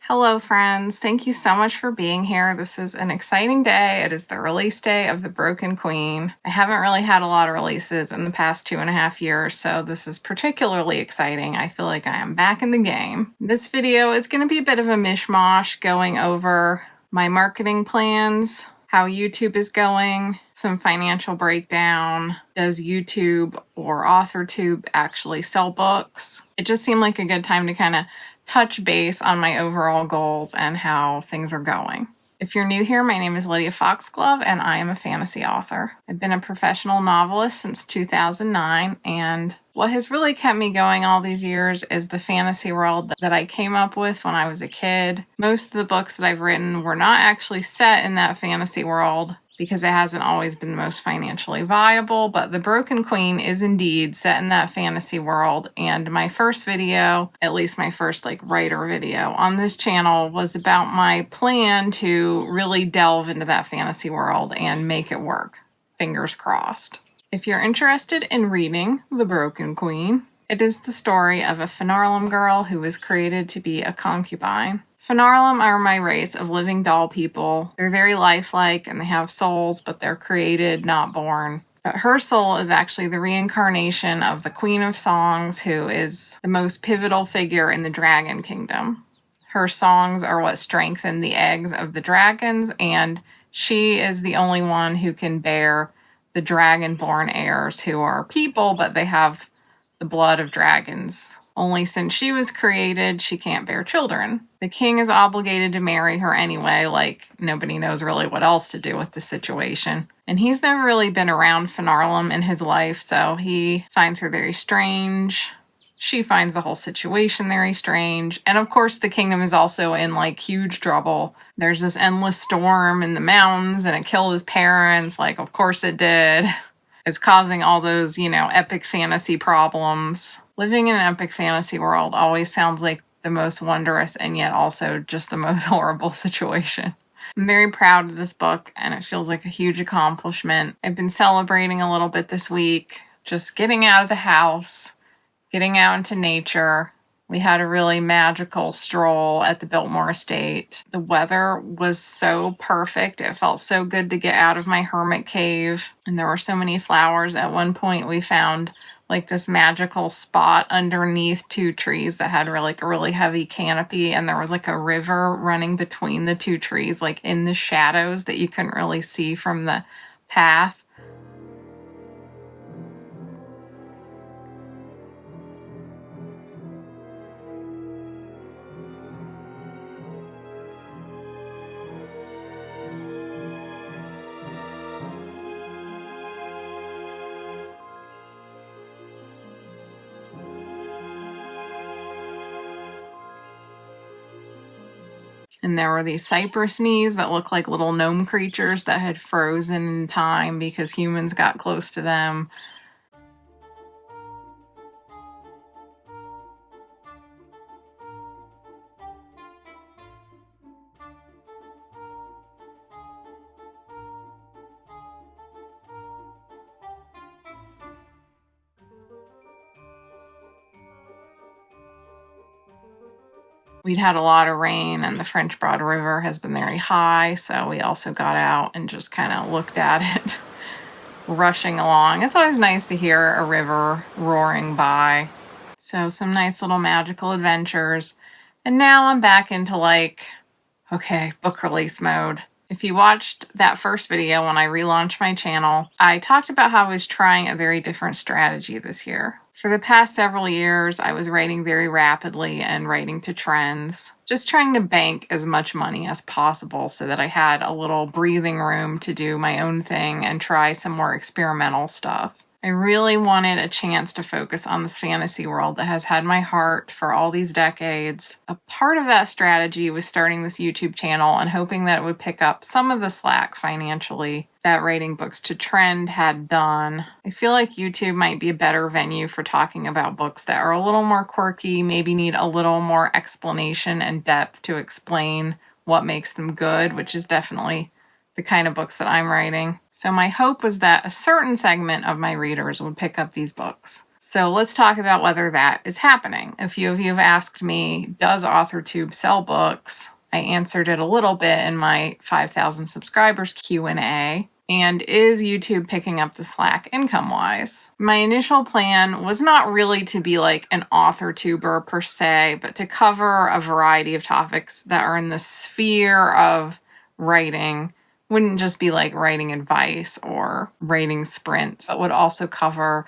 Hello, friends. Thank you so much for being here. This is an exciting day. It is the release day of The Broken Queen. I haven't really had a lot of releases in the past 2.5 years, so this is particularly exciting. I feel like I am back in the game. This video is going to be a bit of a mishmash, going over my marketing plans, how YouTube is going, some financial breakdown. Does YouTube or AuthorTube actually sell books? It just seemed like a good time to kind of touch base on my overall goals and how things are going. If you're new here, my name is Lydia Foxglove and I am a fantasy author. I've been a professional novelist since 2009, and what has really kept me going all these years is the fantasy world that I came up with when I was a kid. Most of the books that I've written were not actually set in that fantasy world, because it hasn't always been the most financially viable, but The Broken Queen is indeed set in that fantasy world, and my first video, at least my first writer video on this channel, was about my plan to really delve into that fantasy world and make it work. Fingers crossed. If you're interested in reading The Broken Queen, it is the story of a Finarlem girl who was created to be a concubine. Finarlem are my race of living doll people. They're very lifelike and they have souls, but they're created, not born. But her soul is actually the reincarnation of the Queen of Songs, who is the most pivotal figure in the Dragon Kingdom. Her songs are what strengthen the eggs of the dragons, and she is the only one who can bear the dragon-born heirs, who are people, but they have the blood of dragons. Only since she was created, she can't bear children. The king is obligated to marry her anyway, nobody knows really what else to do with the situation. And he's never really been around Finarlem in his life, so he finds her very strange. She finds the whole situation very strange. And of course, the kingdom is also in huge trouble. There's this endless storm in the mountains, and it killed his parents. Of course it did. It's causing all those, epic fantasy problems. Living in an epic fantasy world always sounds like the most wondrous and yet also just the most horrible situation. I'm very proud of this book, and it feels like a huge accomplishment. I've been celebrating a little bit this week, just getting out of the house, getting out into nature. We had a really magical stroll at the Biltmore Estate. The weather was so perfect. It felt so good to get out of my hermit cave. And there were so many flowers. At one point we found this magical spot underneath two trees that had a really heavy canopy. And there was a river running between the two trees, in the shadows that you couldn't really see from the path. And there were these cypress knees that looked like little gnome creatures that had frozen in time because humans got close to them. We'd had a lot of rain, and the French Broad River has been very high, so we also got out and just kind of looked at it rushing along. It's always nice to hear a river roaring by. So some nice little magical adventures. And now I'm back into okay, book release mode. If you watched that first video when I relaunched my channel, I talked about how I was trying a very different strategy this year. For the past several years, I was writing very rapidly and writing to trends, just trying to bank as much money as possible so that I had a little breathing room to do my own thing and try some more experimental stuff. I really wanted a chance to focus on this fantasy world that has had my heart for all these decades. A part of that strategy was starting this YouTube channel and hoping that it would pick up some of the slack financially that writing books to trend had done. I feel like YouTube might be a better venue for talking about books that are a little more quirky, maybe need a little more explanation and depth to explain what makes them good, which is definitely the kind of books that I'm writing. So my hope was that a certain segment of my readers would pick up these books. So let's talk about whether that is happening. A few of you have asked me, does AuthorTube sell books? I answered it a little bit in my 5,000 subscribers Q&A. And is YouTube picking up the slack income-wise? My initial plan was not really to be like an author-tuber per se, but to cover a variety of topics that are in the sphere of writing. Wouldn't just be like writing advice or writing sprints, but would also cover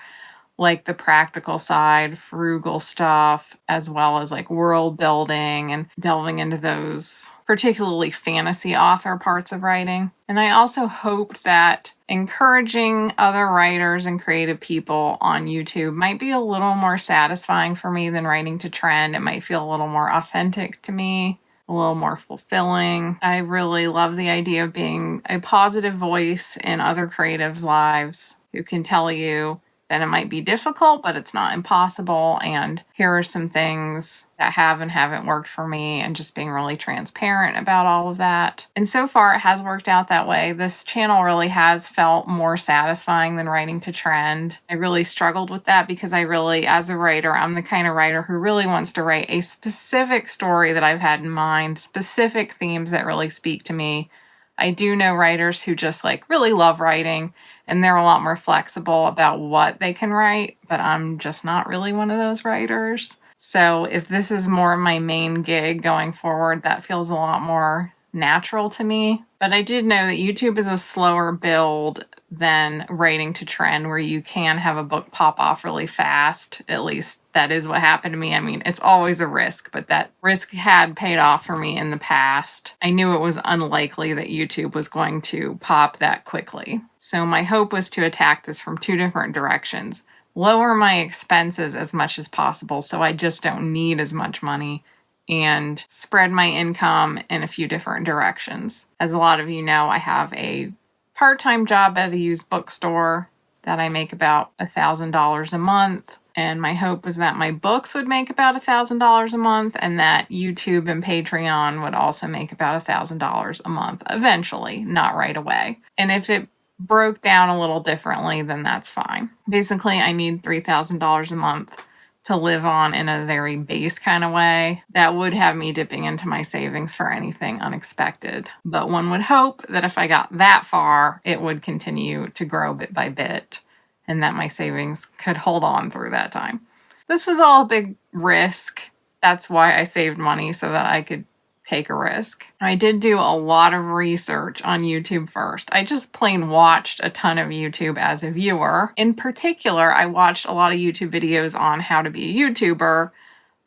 like the practical side, frugal stuff, as well as like world building and delving into those particularly fantasy author parts of writing. And I also hoped that encouraging other writers and creative people on YouTube might be a little more satisfying for me than writing to trend. It might feel a little more authentic to me, a little more fulfilling. I really love the idea of being a positive voice in other creatives' lives who can tell you that it might be difficult, but it's not impossible. And here are some things that have and haven't worked for me, and just being really transparent about all of that. And so far, it has worked out that way. This channel really has felt more satisfying than writing to trend. I really struggled with that because I really, as a writer, I'm the kind of writer who really wants to write a specific story that I've had in mind, specific themes that really speak to me. I do know writers who just like really love writing, and they're a lot more flexible about what they can write, but I'm just not really one of those writers. So if this is more my main gig going forward, that feels a lot more natural to me. But I did know that YouTube is a slower build than writing to trend, where you can have a book pop off really fast. At least that is what happened to me. I mean, it's always a risk, but that risk had paid off for me in the past. I knew it was unlikely that YouTube was going to pop that quickly. So my hope was to attack this from two different directions. Lower my expenses as much as possible so I just don't need as much money, and spread my income in a few different directions. As a lot of you know, I have a part-time job at a used bookstore that I make about $1,000 a month. And my hope was that my books would make about $1,000 a month, and that YouTube and Patreon would also make about $1,000 a month eventually, not right away. And if it broke down a little differently, then that's fine. Basically, I need $3,000 a month to live on in a very base kind of way that would have me dipping into my savings for anything unexpected. But one would hope that if I got that far, it would continue to grow bit by bit, and that my savings could hold on through that time. This was all a big risk. That's why I saved money, so that I could take a risk. I did do a lot of research on YouTube first. I just plain watched a ton of YouTube as a viewer. In particular, I watched a lot of YouTube videos on how to be a YouTuber,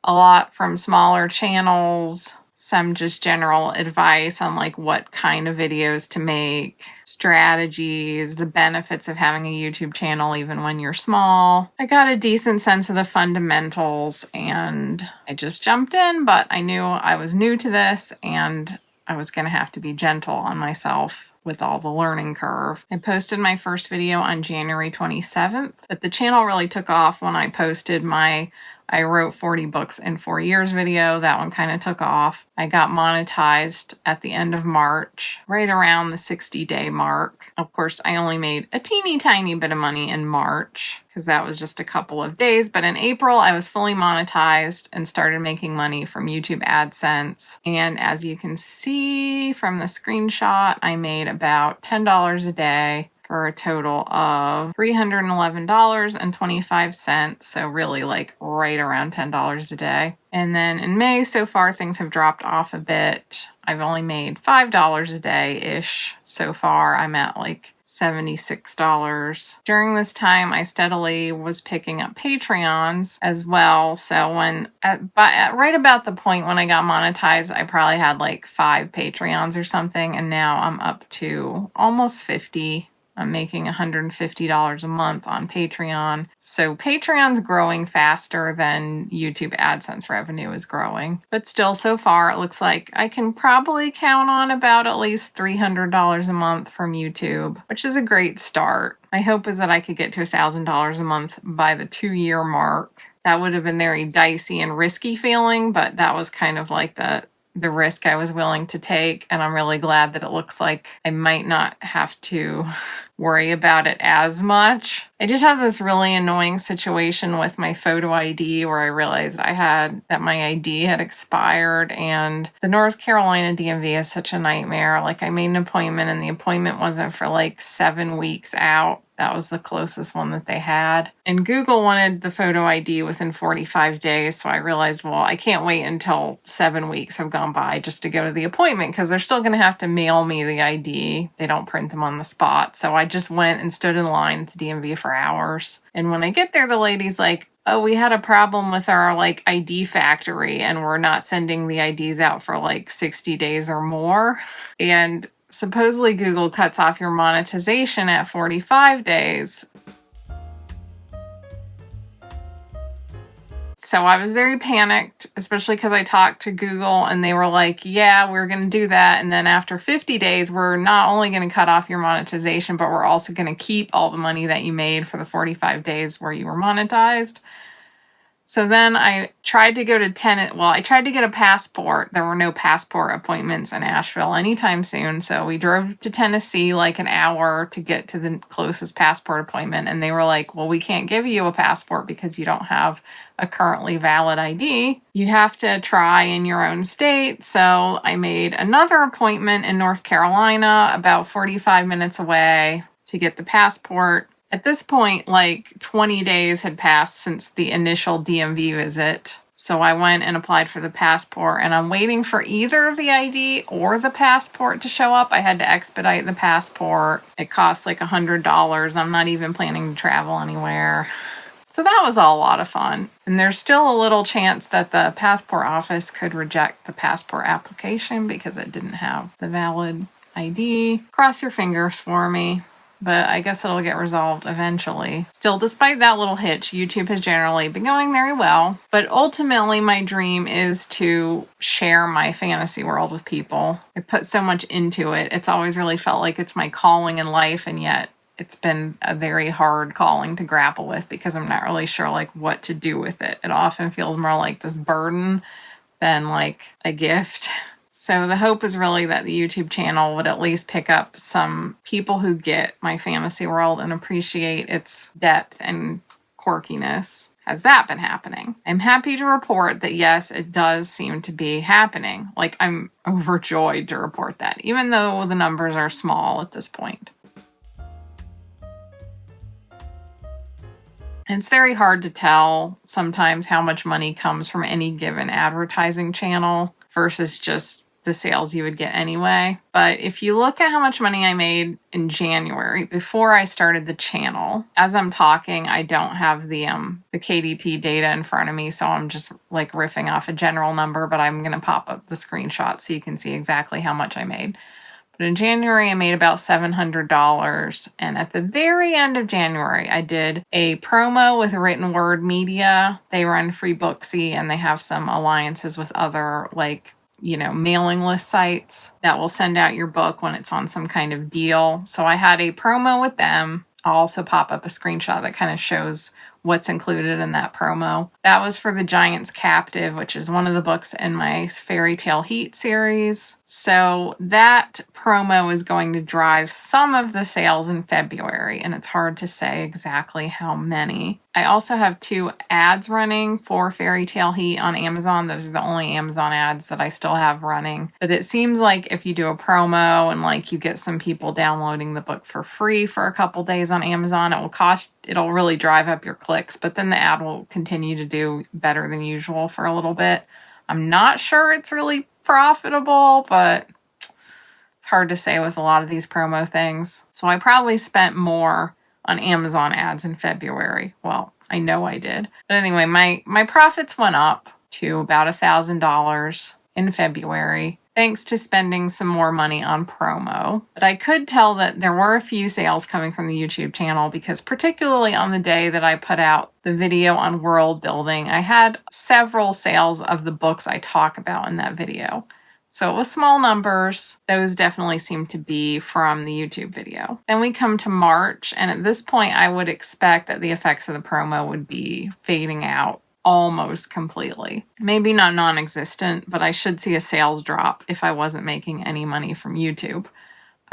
a lot from smaller channels, some just general advice on like what kind of videos to make, strategies, the benefits of having a YouTube channel even when you're small. I got a decent sense of the fundamentals, and I just jumped in, but I knew I was new to this and I was going to have to be gentle on myself with all the learning curve. I posted my first video on January 27th, but the channel really took off when I posted my I wrote 40 books in 4 years video. That one kind of took off. I got monetized at the end of March, right around the 60-day mark. Of course, I only made a teeny tiny bit of money in March because that was just a couple of days. But in April, I was fully monetized and started making money from YouTube AdSense. And as you can see from the screenshot, I made about $10 a day, for a total of $311.25. So really like right around $10 a day. And then in May, so far, things have dropped off a bit. I've only made $5 a day-ish so far. I'm at like $76. During this time, I steadily was picking up Patreons as well. So right about the point when I got monetized, I probably had like 5 Patreons or something. And now I'm up to almost 50. I'm making $150 a month on Patreon. So Patreon's growing faster than YouTube AdSense revenue is growing. But still, so far, it looks like I can probably count on about at least $300 a month from YouTube, which is a great start. My hope is that I could get to $1,000 a month by the 2-year mark. That would have been very dicey and risky feeling, but that was kind of like the risk I was willing to take, and I'm really glad that it looks like I might not have to worry about it as much. I did have this really annoying situation with my photo ID where I realized that my ID had expired, and the North Carolina DMV is such a nightmare. Like, I made an appointment and the appointment wasn't for like 7 weeks out. That was the closest one that they had. And Google wanted the photo ID within 45 days. So I realized, well, I can't wait until 7 weeks have gone by just to go to the appointment because they're still going to have to mail me the ID. They don't print them on the spot. So I just went and stood in line at the DMV for hours. And when I get there, the lady's like, oh, we had a problem with our like ID factory and we're not sending the IDs out for like 60 days or more. And supposedly Google cuts off your monetization at 45 days. So I was very panicked, especially because I talked to Google and they were like, yeah, we're going to do that. And then after 50 days, we're not only going to cut off your monetization, but we're also going to keep all the money that you made for the 45 days where you were monetized. So then I tried to go to I tried to get a passport. There were no passport appointments in Asheville anytime soon. So we drove to Tennessee like an hour to get to the closest passport appointment. And they were like, well, we can't give you a passport because you don't have a currently valid ID. You have to try in your own state. So I made another appointment in North Carolina, about 45 minutes away, to get the passport. At this point, like 20 days had passed since the initial DMV visit. So I went and applied for the passport, and I'm waiting for either the ID or the passport to show up. I had to expedite the passport. It cost like $100. I'm not even planning to travel anywhere. So that was all a lot of fun. And there's still a little chance that the passport office could reject the passport application because it didn't have the valid ID. Cross your fingers for me. But I guess it'll get resolved eventually. Still, despite that little hitch, YouTube has generally been going very well. But ultimately, my dream is to share my fantasy world with people. I put so much into it. It's always really felt like it's my calling in life, and yet it's been a very hard calling to grapple with because I'm not really sure like what to do with it. It often feels more like this burden than like a gift. So the hope is really that the YouTube channel would at least pick up some people who get my fantasy world and appreciate its depth and quirkiness. Has that been happening? I'm happy to report that yes, it does seem to be happening. Like, I'm overjoyed to report that, even though the numbers are small at this point. It's very hard to tell sometimes how much money comes from any given advertising channel versus just the sales you would get anyway. But if you look at how much money I made in January before I started the channel, as I'm talking, I don't have the KDP data in front of me, so I'm just like riffing off a general number, but I'm going to pop up the screenshot so you can see exactly how much I made. But in January, I made about $700. And at the very end of January, I did a promo with Written Word Media. They run Free Booksy, and they have some alliances with other mailing list sites that will send out your book when it's on some kind of deal. So I had a promo with them. I'll also pop up a screenshot that kind of shows what's included in that promo. That was for The Giant's Captive, which is one of the books in my Fairy Tale Heat series. So that promo is going to drive some of the sales in February, and it's hard to say exactly how many. I also have 2 ads running for Fairy Tale Heat on Amazon. Those are the only Amazon ads that I still have running. But it seems like if you do a promo and like you get some people downloading the book for free for a couple days on Amazon, it'll really drive up your clicks, but then the ad will continue to do better than usual for a little bit. I'm not sure it's really profitable, but it's hard to say with a lot of these promo things. So I probably spent more on Amazon ads in February. Well, I know I did. But anyway, my profits went up to about $1,000 in February, thanks to spending some more money on promo. But I could tell that there were a few sales coming from the YouTube channel because particularly on the day that I put out the video on world building, I had several sales of the books I talk about in that video. So it was small numbers. Those definitely seem to be from the YouTube video. Then we come to March, and at this point I would expect that the effects of the promo would be fading out almost completely. Maybe not non-existent, but I should see a sales drop if I wasn't making any money from YouTube.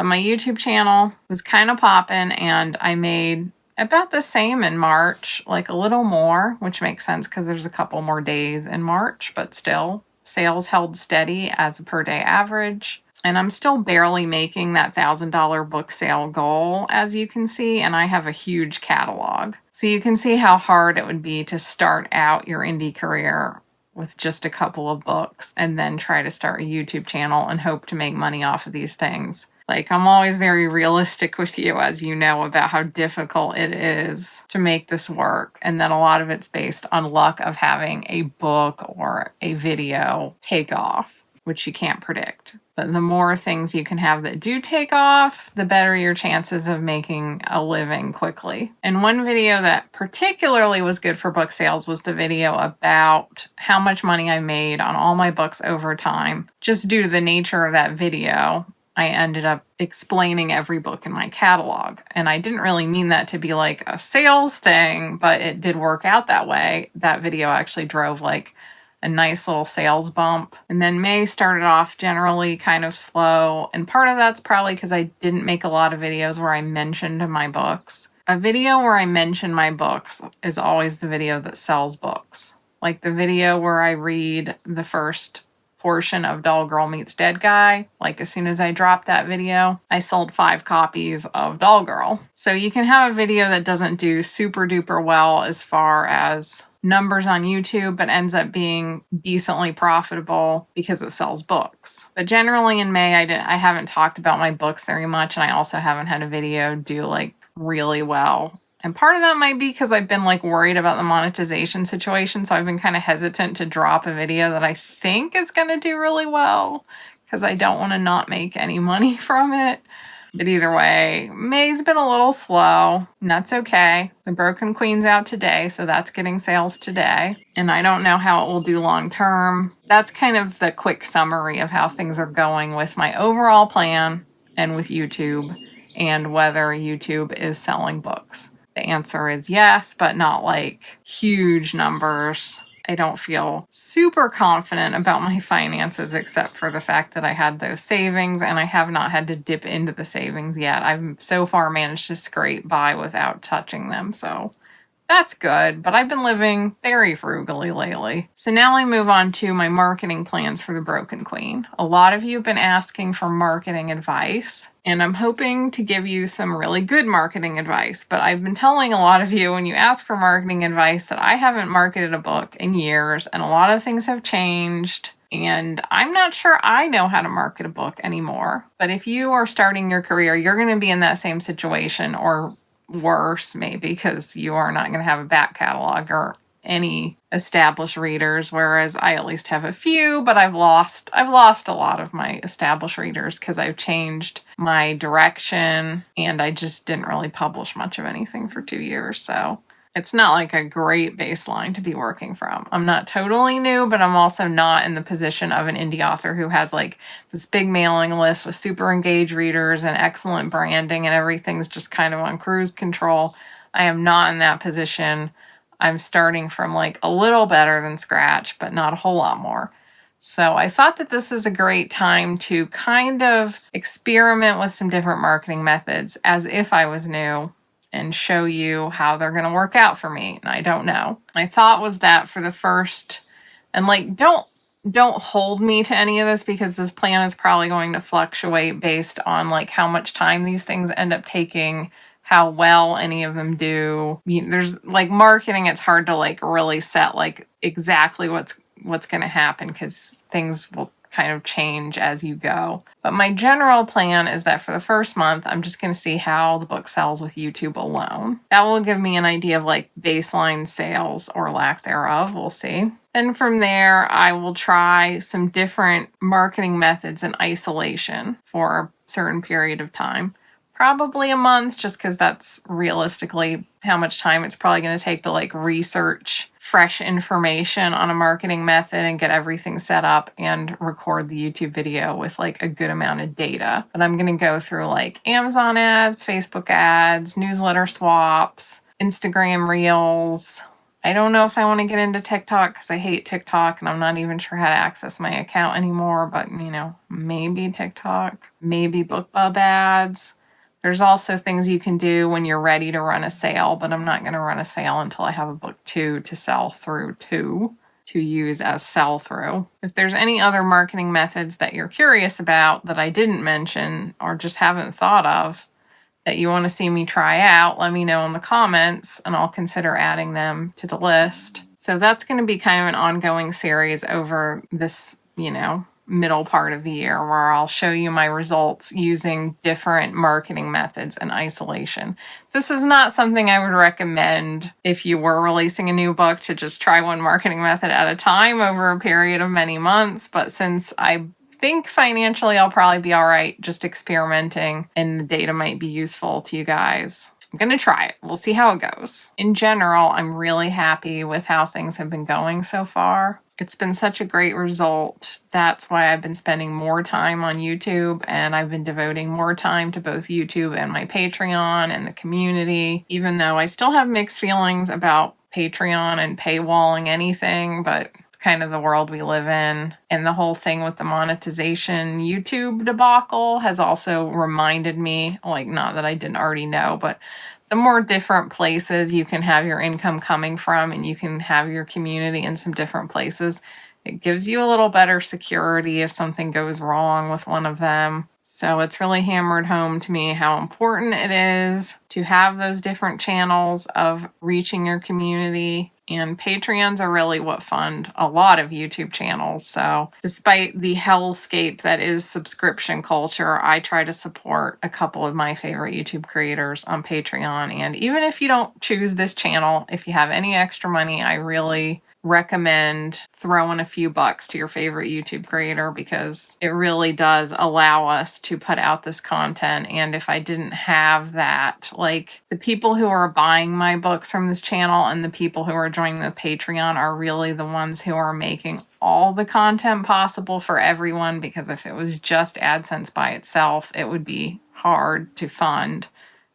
But my YouTube channel was kind of popping, and I made about the same in March, like a little more, which makes sense because there's a couple more days in March, but still, sales held steady as a per day average. And I'm still barely making that $1,000 book sale goal, as you can see, and I have a huge catalog. So you can see how hard it would be to start out your indie career with just a couple of books and then try to start a YouTube channel and hope to make money off of these things. Like, I'm always very realistic with you, as you know, about how difficult it is to make this work. And then a lot of it's based on luck of having a book or a video take off, which you can't predict. But the more things you can have that do take off, the better your chances of making a living quickly. And one video that particularly was good for book sales was the video about how much money I made on all my books over time. Just due to the nature of that video, I ended up explaining every book in my catalog. And I didn't really mean that to be like a sales thing, but it did work out that way. That video actually drove like a nice little sales bump. And then May started off generally kind of slow. And part of that's probably because I didn't make a lot of videos where I mentioned my books. A video where I mention my books is always the video that sells books. Like the video where I read the first portion of Doll Girl Meets Dead Guy. Like as soon as I dropped that video, I sold 5 copies of Doll Girl. So you can have a video that doesn't do super duper well as far as numbers on YouTube, but ends up being decently profitable because it sells books. But generally in May, I haven't talked about my books very much, and I also haven't had a video do like really well. And part of that might be because I've been like worried about the monetization situation. So I've been kind of hesitant to drop a video that I think is going to do really well because I don't want to not make any money from it. But either way, May's been a little slow, and that's okay. The Broken Queen's out today, so that's getting sales today. And I don't know how it will do long term. That's kind of the quick summary of how things are going with my overall plan and with YouTube and whether YouTube is selling books. The answer is yes, but not like huge numbers. I don't feel super confident about my finances except for the fact that I had those savings, and I have not had to dip into the savings yet. I've so far managed to scrape by without touching them, so that's good, but I've been living very frugally lately. So now I move on to my marketing plans for the Broken Queen. A lot of you have been asking for marketing advice, and I'm hoping to give you some really good marketing advice, but I've been telling a lot of you when you ask for marketing advice that I haven't marketed a book in years, and a lot of things have changed. And I'm not sure I know how to market a book anymore. But if you are starting your career, you're going to be in that same situation, or worse maybe, because you are not going to have a back catalog or any established readers, whereas I at least have a few, but I've lost a lot of my established readers because I've changed my direction and I just didn't really publish much of anything for 2 years. So it's not like a great baseline to be working from. I'm not totally new, but I'm also not in the position of an indie author who has like this big mailing list with super engaged readers and excellent branding and everything's just kind of on cruise control. I am not in that position. I'm starting from like a little better than scratch, but not a whole lot more. So I thought that this is a great time to kind of experiment with some different marketing methods as if I was new, and show you how they're going to work out for me. And I don't know. My thought was that for the first, and like, don't hold me to any of this because this plan is probably going to fluctuate based on like how much time these things end up taking, how well any of them do. There's like marketing, it's hard to like really set like exactly what's going to happen because things will kind of change as you go. But my general plan is that for the first month, I'm just going to see how the book sells with YouTube alone. That will give me an idea of like baseline sales or lack thereof. We'll see. Then from there, I will try some different marketing methods in isolation for a certain period of time. Probably a month, just because that's realistically how much time it's probably going to take to like research fresh information on a marketing method and get everything set up and record the YouTube video with like a good amount of data. But I'm going to go through like Amazon ads, Facebook ads, newsletter swaps, Instagram reels, I don't know if I want to get into TikTok because I hate TikTok and I'm not even sure how to access my account anymore, but maybe TikTok, maybe BookBub ads. There's also things you can do when you're ready to run a sale, but I'm not going to run a sale until I have a book to sell through to use as sell through. If there's any other marketing methods that you're curious about that I didn't mention or just haven't thought of, that you want to see me try out, let me know in the comments and I'll consider adding them to the list. So that's going to be kind of an ongoing series over this, middle part of the year where I'll show you my results using different marketing methods in isolation. This is not something I would recommend if you were releasing a new book to just try one marketing method at a time over a period of many months, but since I think financially I'll probably be all right just experimenting and the data might be useful to you guys, I'm going to try it. We'll see how it goes. In general, I'm really happy with how things have been going so far. It's been such a great result. That's why I've been spending more time on YouTube, and I've been devoting more time to both YouTube and my Patreon and the community, even though I still have mixed feelings about Patreon and paywalling anything, but kind of the world we live in. And the whole thing with the monetization YouTube debacle has also reminded me, not that I didn't already know, but the more different places you can have your income coming from and you can have your community in some different places, it gives you a little better security if something goes wrong with one of them. So it's really hammered home to me how important it is to have those different channels of reaching your community. And Patreons are really what fund a lot of YouTube channels. So despite the hellscape that is subscription culture, I try to support a couple of my favorite YouTube creators on Patreon. And even if you don't choose this channel, if you have any extra money, I really recommend throwing a few bucks to your favorite YouTube creator because it really does allow us to put out this content. And if I didn't have that, the people who are buying my books from this channel and the people who are joining the Patreon are really the ones who are making all the content possible for everyone, because if it was just AdSense by itself, it would be hard to fund,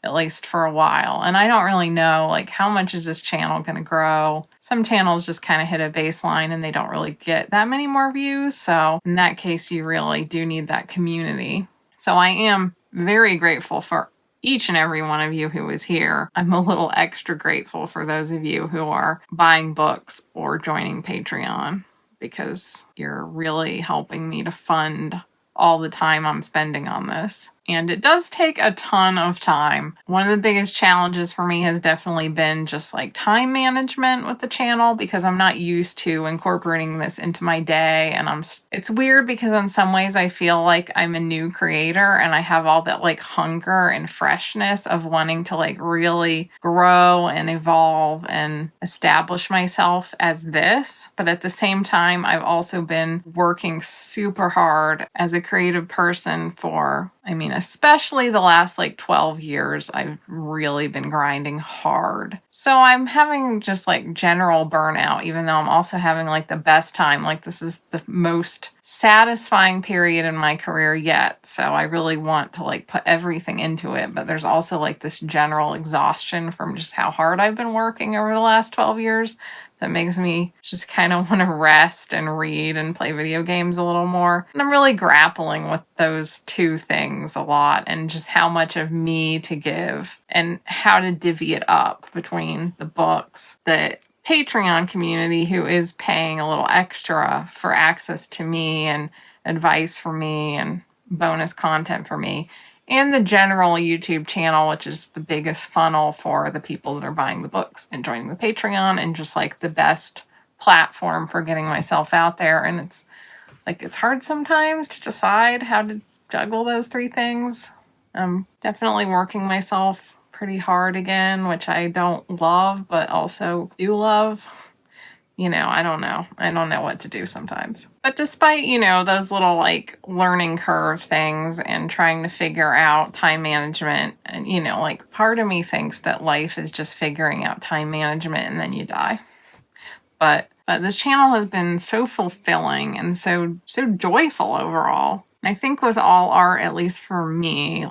at least for a while. And I don't really know, how much is this channel going to grow? Some channels just kind of hit a baseline and they don't really get that many more views. So in that case, you really do need that community. So I am very grateful for each and every one of you who is here. I'm a little extra grateful for those of you who are buying books or joining Patreon, because you're really helping me to fund all the time I'm spending on this. And it does take a ton of time. One of the biggest challenges for me has definitely been just time management with the channel, because I'm not used to incorporating this into my day. And it's weird because in some ways I feel like I'm a new creator and I have all that hunger and freshness of wanting to really grow and evolve and establish myself as this. But at the same time, I've also been working super hard as a creative person for, especially the last 12 years, I've really been grinding hard. So I'm having just general burnout, even though I'm also having the best time. This is the most satisfying period in my career yet. So I really want to put everything into it. But there's also this general exhaustion from just how hard I've been working over the last 12 years that makes me just kind of want to rest and read and play video games a little more. And I'm really grappling with those two things a lot, and just how much of me to give and how to divvy it up between the books, the Patreon community who is paying a little extra for access to me and advice for me and bonus content for me, and the general YouTube channel, which is the biggest funnel for the people that are buying the books and joining the Patreon, and just the best platform for getting myself out there. And it's hard sometimes to decide how to juggle those three things. I'm definitely working myself pretty hard again, which I don't love, but also do love. I don't know. I don't know what to do sometimes. But despite, those little learning curve things and trying to figure out time management, and, part of me thinks that life is just figuring out time management and then you die. But this channel has been so fulfilling and so joyful overall. I think with all art, at least for me,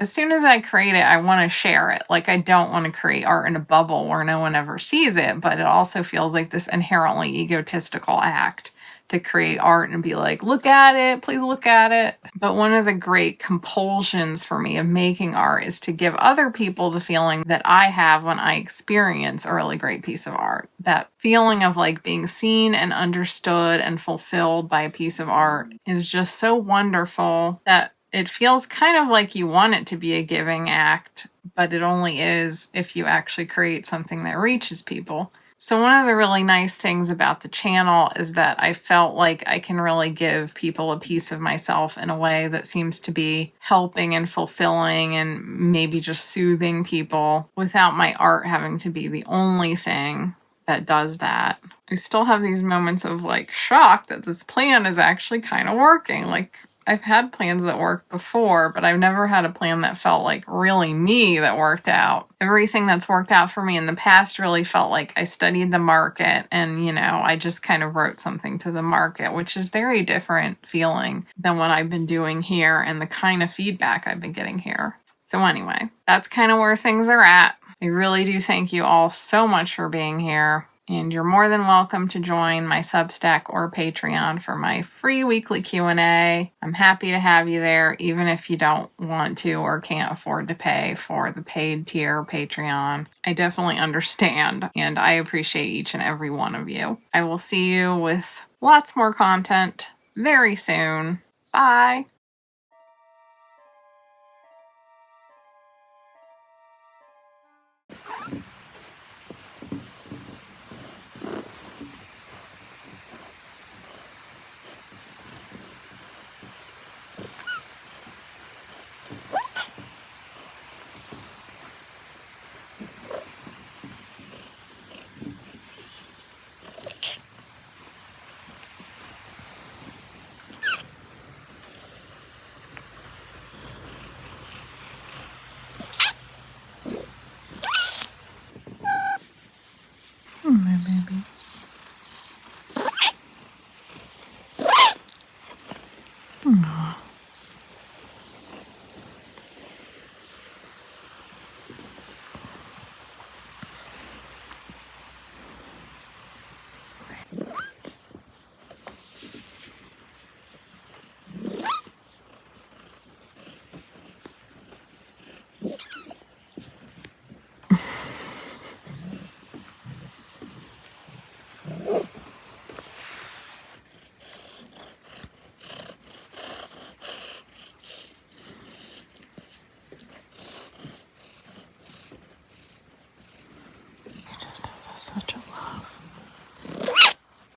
as soon as I create it, I want to share it. Like, I don't want to create art in a bubble where no one ever sees it, but it also feels like this inherently egotistical act to create art and be like, look at it, please look at it. But one of the great compulsions for me of making art is to give other people the feeling that I have when I experience a really great piece of art. That feeling of like being seen and understood and fulfilled by a piece of art is just so wonderful that it feels kind of like you want it to be a giving act, but it only is if you actually create something that reaches people. So one of the really nice things about the channel is that I felt like I can really give people a piece of myself in a way that seems to be helping and fulfilling and maybe just soothing people without my art having to be the only thing that does that. I still have these moments of like shock that this plan is actually kind of working. Like, I've had plans that worked before, but I've never had a plan that felt like really me that worked out. Everything that's worked out for me in the past really felt like I studied the market and, I just kind of wrote something to the market, which is very different feeling than what I've been doing here and the kind of feedback I've been getting here. So anyway, that's kind of where things are at. I really do thank you all so much for being here. And you're more than welcome to join my Substack or Patreon for my free weekly Q&A. I'm happy to have you there, even if you don't want to or can't afford to pay for the paid tier Patreon. I definitely understand, and I appreciate each and every one of you. I will see you with lots more content very soon. Bye!